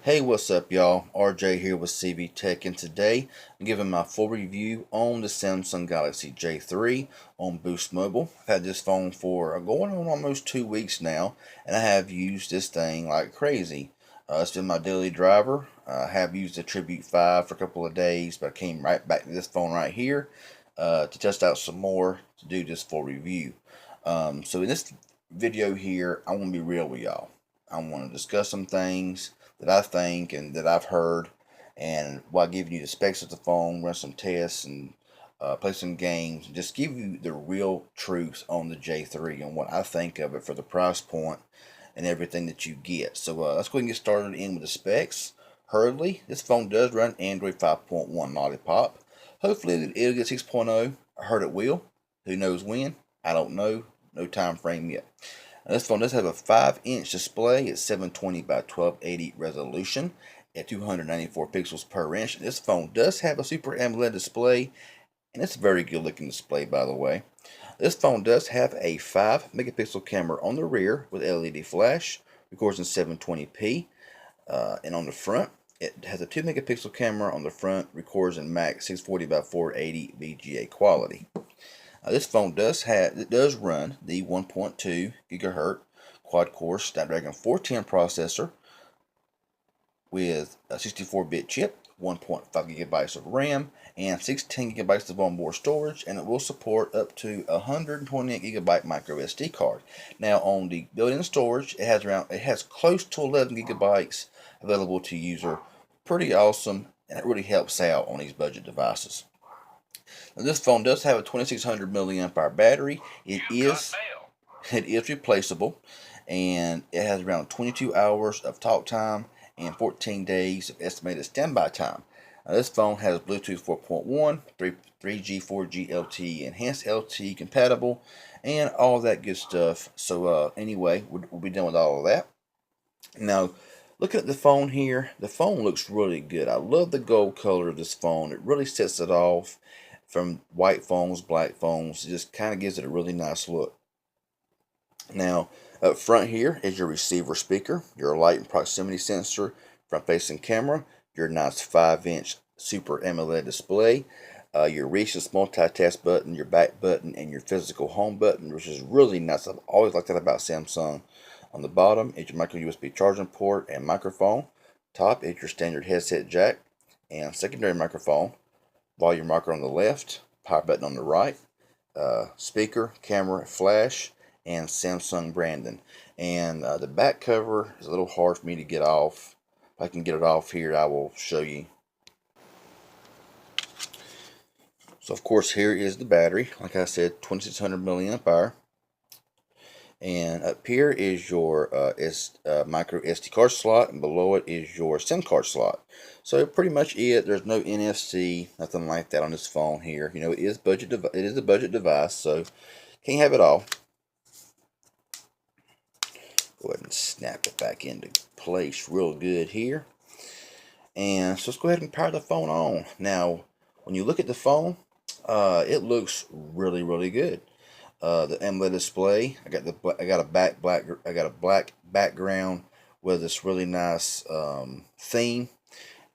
Hey, what's up, y'all? RJ here with CV Tech, and today I'm giving my full review on the Samsung Galaxy J3 on Boost Mobile. I've had this phone for going on almost 2 weeks now, and I have used this thing like crazy. It's been my daily driver. I have used the Tribute 5 for a couple of days, but I came right back to this phone right here to test out some more to do this full review. So in this video here, I want to be real with y'all. I want to discuss some things that I think and that I've heard, and while giving you the specs of the phone, run some tests and play some games, and just give you the real truth on the J3 and what I think of it for the price point and everything that you get. So let's go ahead and get started in with the specs. Hurriedly, this phone does run Android 5.1 Lollipop. Hopefully it'll get 6.0. I heard it will. Who knows when? I don't know. No time frame yet. Now, this phone does have a 5-inch display at 720 by 1280 resolution at 294 pixels per inch. This phone does have a Super AMOLED display, and it's a very good looking display, by the way. This phone does have a 5 megapixel camera on the rear with LED flash, records in 720p, and on the front it has a 2 megapixel camera on the front, records in max 640 by 480 VGA quality. This phone does run the 1.2 gigahertz quad-core Snapdragon 410 processor with a 64-bit chip, 1.5 gigabytes of RAM, and 16 gigabytes of onboard storage, and it will support up to 128 gigabyte micro SD card. Now, on the built-in storage, it has close to 11 gigabytes available to user. Pretty awesome, and it really helps out on these budget devices. Now, this phone does have a 2600 milliamp hour battery. It is replaceable, and it has around 22 hours of talk time and 14 days of estimated standby time. Now, this phone has Bluetooth 4.1, 3G, 4G LTE, enhanced LTE compatible, and all that good stuff. So anyway, we'll be done with all of that. Now, looking at the phone here, the phone looks really good. I love the gold color of this phone. It really sets it off from white phones, black phones. It just kind of gives it a really nice look. Now, up front here is your receiver speaker, your light and proximity sensor, front-facing camera, your nice 5-inch Super AMOLED display, your recent multitask button, your back button, and your physical home button, which is really nice. I've always liked that about Samsung. On the bottom is your micro USB charging port and microphone. Top is your standard headset jack and secondary microphone. Volume rocker on the left, power button on the right, speaker, camera, flash, and Samsung branding. And the back cover is a little hard for me to get off. If I can get it off here, I will show you. So of course here is the battery. Like I said, 2600 milliamp hour. And up here is your micro SD card slot, and below it is your SIM card slot. So pretty much it. There's no NFC, nothing like that on this phone here. You know, it is a budget device, so can't have it all. Go ahead and snap it back into place real good here. And so let's go ahead and power the phone on. Now, when you look at the phone, it looks really, really good. The AMOLED display. I got a black background with this really nice theme,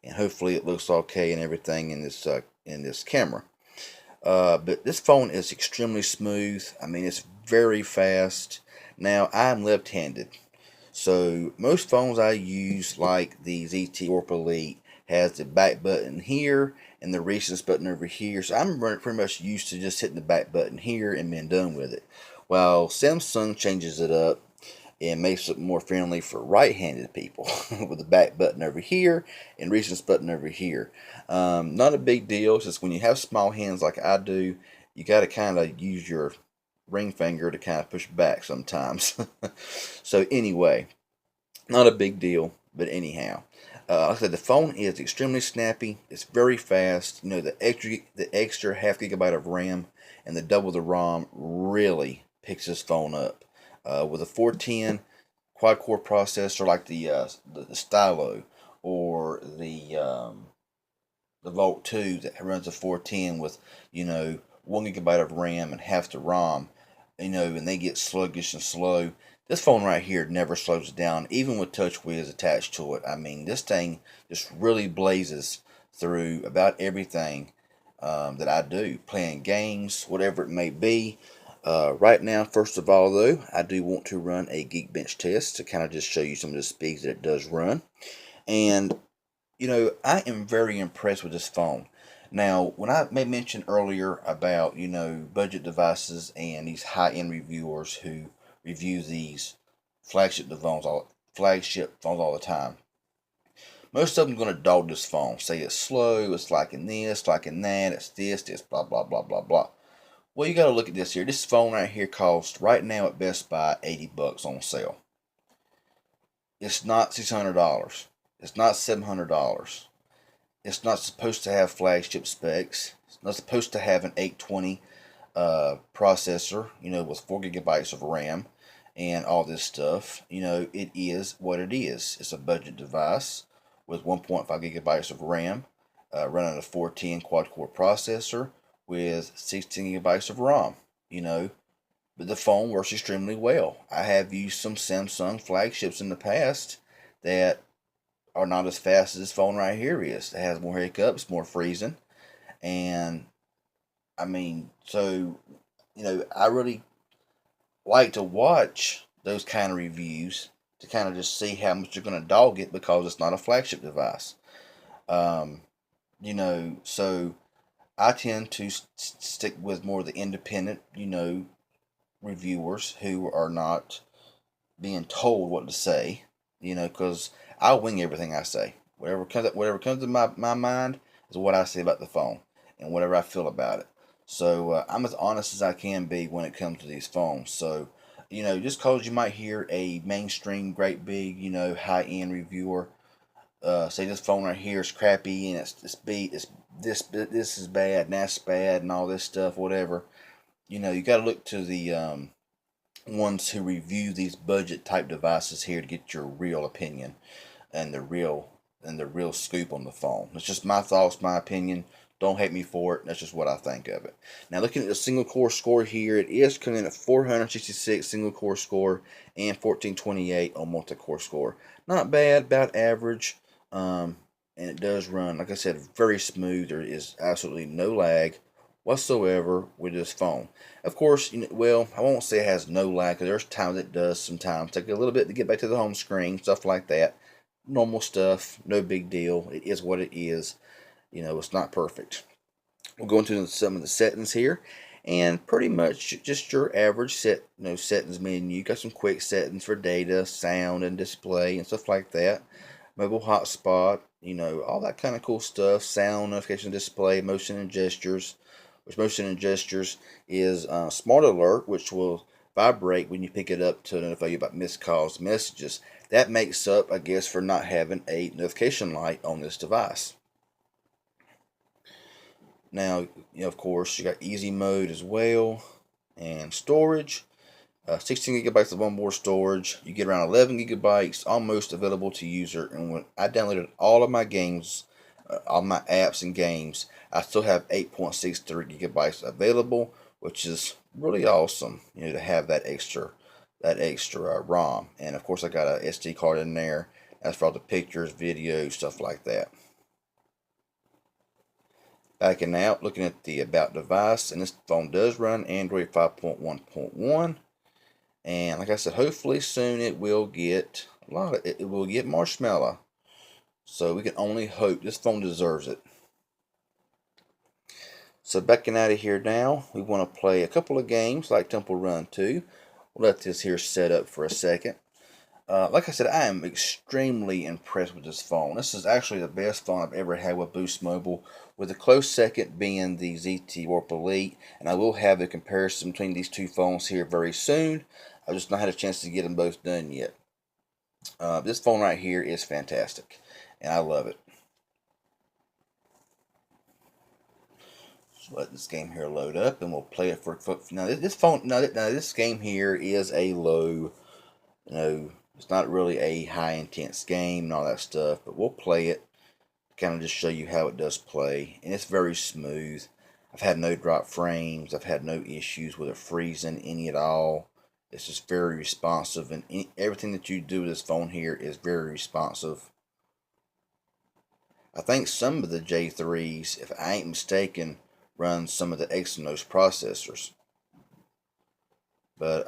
and hopefully it looks okay and everything in this camera. But this phone is extremely smooth. I mean, it's very fast. Now, I'm left-handed, so most phones I use, like the ZT Orp Elite, has the back button here and the recents button over here. So I'm pretty much used to just hitting the back button here and being done with it. While Samsung changes it up and makes it more friendly for right-handed people with the back button over here and recents button over here. Not a big deal. It's just when you have small hands like I do, you got to kind of use your ring finger to kind of push back sometimes. So anyway, not a big deal, but anyhow. Like I said, the phone is extremely snappy. It's very fast. You know, the extra half gigabyte of RAM and the double the ROM really picks this phone up. With a 410 quad-core processor like the Stylo or the Volt 2 that runs a 410 with, you know, 1 gigabyte of RAM and half the ROM, you know, and they get sluggish and slow. This phone right here never slows down, even with TouchWiz attached to it. I mean, this thing just really blazes through about everything that I do, playing games, whatever it may be. Right now, first of all, though, I do want to run a Geekbench test to kind of just show you some of the speeds that it does run. And, I am very impressed with this phone. Now, when I may mention earlier about, budget devices and these high-end reviewers who review these flagship phones all the time, most of them are going to dog this phone. Say it's slow, it's like in this, like in that, it's this, blah, blah, blah, blah, blah. Well, you got to look at this here. This phone right here costs, right now at Best Buy, $80 on sale. It's not $600. It's not $700. It's not supposed to have flagship specs. It's not supposed to have an 820 processor, with 4 gigabytes of RAM and all this stuff. It is what it is. It's a budget device with 1.5 gigabytes of RAM, running a 410 quad-core processor with 16 gigabytes of ROM. But the phone works extremely well. I have used some Samsung flagships in the past that are not as fast as this phone right here is. It has more hiccups, more freezing, and I mean, so I really like to watch those kind of reviews to kind of just see how much you're going to dog it because it's not a flagship device. Um, so I tend to stick with more of the independent, reviewers who are not being told what to say, because I wing everything I say. Whatever comes to my mind is what I say about the phone and whatever I feel about it. So I'm as honest as I can be when it comes to these phones. So, just cause you might hear a mainstream, great big, high-end reviewer say this phone right here is crappy and it's this is bad and that's bad and all this stuff, whatever. You got to look to the ones who review these budget type devices here to get your real opinion and the real scoop on the phone. It's just my thoughts, my opinion. Don't hate me for it. That's just what I think of it. Now, looking at the single core score here, it is coming in at 466 single core score and 1428 on multi core score. Not bad, about average. And it does run, like I said, very smooth. There is absolutely no lag whatsoever with this phone. Of course, well, I won't say it has no lag, because there's times it does sometimes. Take a little bit to get back to the home screen, stuff like that. Normal stuff, no big deal. It is what it is. It's not perfect. We'll go into some of the settings here, and pretty much just your average settings menu. Got some quick settings for data, sound, and display, and stuff like that. Mobile hotspot, all that kind of cool stuff. Sound, notification display, motion and gestures. Which motion and gestures is Smart Alert, which will vibrate when you pick it up to notify you about missed calls, messages. That makes up, I guess, for not having a notification light on this device. Now, of course, you got easy mode as well, and storage. 16 gigabytes of onboard storage. You get around 11 gigabytes almost available to user. And when I downloaded all of my games, all my apps and games, I still have 8.63 gigabytes available, which is really awesome. To have that extra ROM. And of course, I got a SD card in there. That's for all the pictures, videos, stuff like that. Backing out, looking at the about device, and this phone does run Android 5.1.1. And like I said, hopefully soon it will get it will get Marshmallow. So we can only hope. This phone deserves it. So backing out of here now, we want to play a couple of games like Temple Run 2. We'll let this here set up for a second. Like I said, I am extremely impressed with this phone. This is actually the best phone I've ever had with Boost Mobile, with a close second being the ZT Warp Elite. And I will have a comparison between these two phones here very soon. I've just not had a chance to get them both done yet. This phone right here is fantastic, and I love it. So let this game here load up, and we'll play it for now. This game here is a low, it's not really a high intense game and all that stuff, but we'll play it to kind of just show you how it does play, and it's very smooth. I've had no drop frames. I've had no issues with it freezing any at all. It's just very responsive, and everything that you do with this phone here is very responsive. I think some of the J3s, if I ain't mistaken, run some of the Exynos processors. But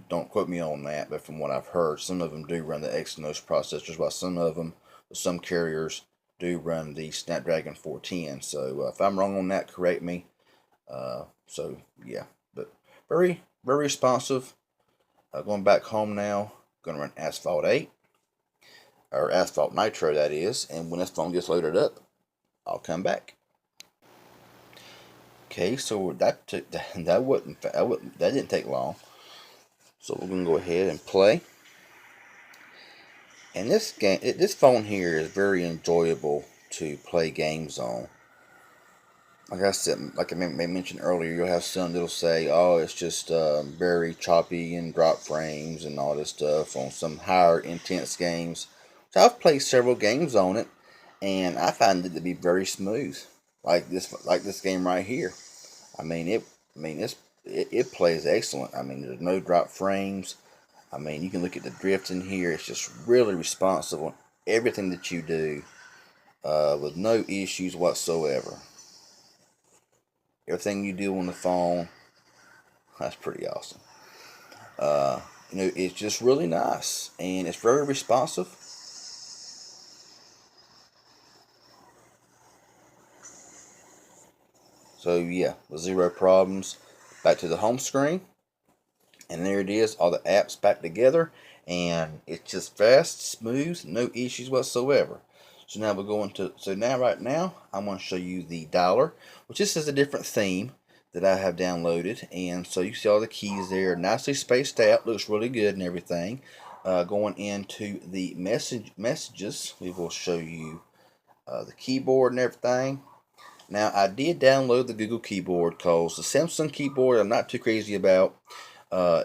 don't quote me on that. But from what I've heard, some of them do run the Exynos processors, while some of them, some carriers, do run the Snapdragon 410. So if I'm wrong on that, correct me. So yeah, but very responsive. Going back home now. Going to run Asphalt 8 or Asphalt Nitro, that is. And when this phone gets loaded up, I'll come back. Okay, so that didn't take long. So we're gonna go ahead and play. And this phone here is very enjoyable to play games on. Like I said, like I mentioned earlier, you'll have some that'll say, "Oh, it's just very choppy and drop frames and all this stuff on some higher intense games." So I've played several games on it, and I find it to be very smooth. Like this game right here. I mean it. I mean it plays excellent. I mean there's no drop frames. I mean you can look at the drift in here. It's just really responsive on everything that you do, with no issues whatsoever. Everything you do on the phone, that's pretty awesome. It's just really nice and it's very responsive. So yeah, with zero problems. Back to the home screen, and there it is, all the apps back together, and it's just fast, smooth, no issues whatsoever. So now we're going to, so now right now, I'm going to show you the dialer, which this is a different theme that I have downloaded, and so you see all the keys there, nicely spaced out, looks really good and everything. Going into the messages, we will show you the keyboard and everything. Now, I did download the Google keyboard because the Samsung keyboard I'm not too crazy about,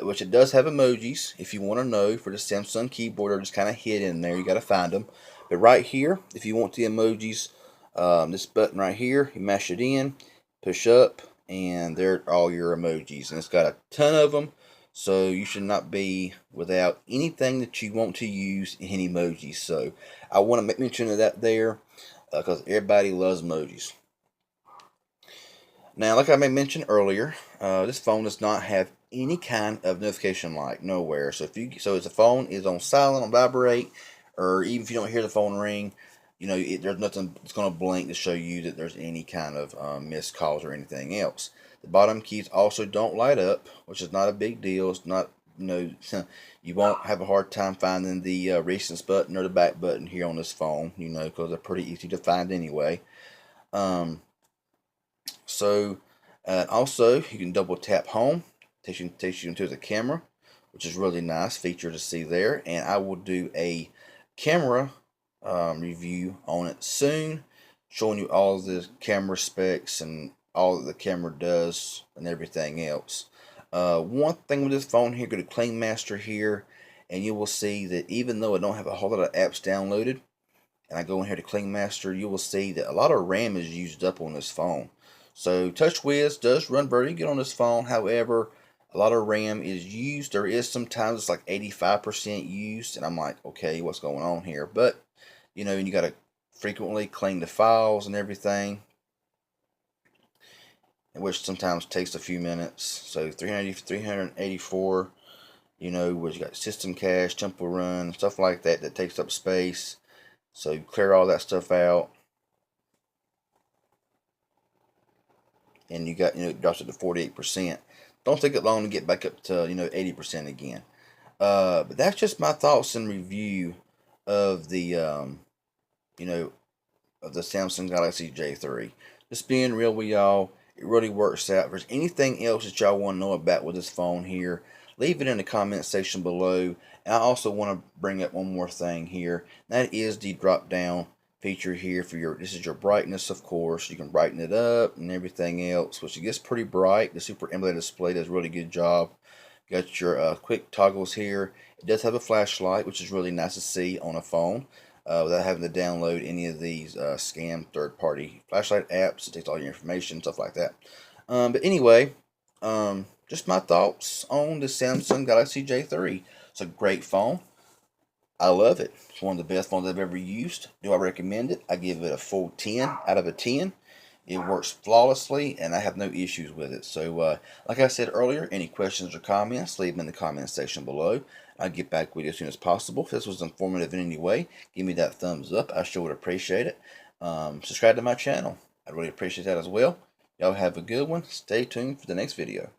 which it does have emojis. If you want to know, for the Samsung keyboard, they're just kind of hidden in there. You got to find them. But right here, if you want the emojis, this button right here, you mash it in, push up, and there are all your emojis. And it's got a ton of them, so you should not be without anything that you want to use in emojis. So I want to make mention of that there, because everybody loves emojis. Now, like I may mention earlier, this phone does not have any kind of notification light, nowhere. So if the phone is on silent, on vibrate, or even if you don't hear the phone ring, there's nothing that's going to blink to show you that there's any kind of missed calls or anything else. The bottom keys also don't light up, which is not a big deal. It's not, you won't have a hard time finding the recents button or the back button here on this phone, because they're pretty easy to find anyway. So, also you can double tap home, takes you into the camera, which is really nice feature to see there. And I will do a camera review on it soon, showing you all the camera specs and all that the camera does and everything else. One thing with this phone here, go to Clean Master here, and you will see that even though I don't have a whole lot of apps downloaded, and I go in here to Clean Master, you will see that a lot of RAM is used up on this phone. So TouchWiz does run very good on this phone. However, a lot of RAM is used. There is sometimes it's like 85% used, and I'm like, okay, what's going on here? But you got to frequently clean the files and everything, which sometimes takes a few minutes. So 384, where you got system cache, temple run, stuff like that that takes up space. So you clear all that stuff out, and you got, it drops it to 48%. Don't take it long to get back up to 80% again. But that's just my thoughts and review of the of the Samsung Galaxy J3. Just being real with y'all, it really works out. If there's anything else that y'all want to know about with this phone here, leave it in the comment section below. And I also want to bring up one more thing here. That is the drop down feature here for this is your brightness, of course. You can brighten it up and everything else, which it gets pretty bright. The Super AMOLED display does a really good job. Got your quick toggles here. It does have a flashlight, which is really nice to see on a phone, without having to download any of these scam third-party flashlight apps. It takes all your information, stuff like that. But anyway, just my thoughts on the Samsung Galaxy J3. It's a great phone. I love it. It's one of the best phones I've ever used. Do I recommend it? I give it a full 10 out of a 10. It works flawlessly, and I have no issues with it. So, like I said earlier, any questions or comments, leave them in the comment section below. I'll get back with you as soon as possible. If this was informative in any way, give me that thumbs up. I sure would appreciate it. Subscribe to my channel. I'd really appreciate that as well. Y'all have a good one. Stay tuned for the next video.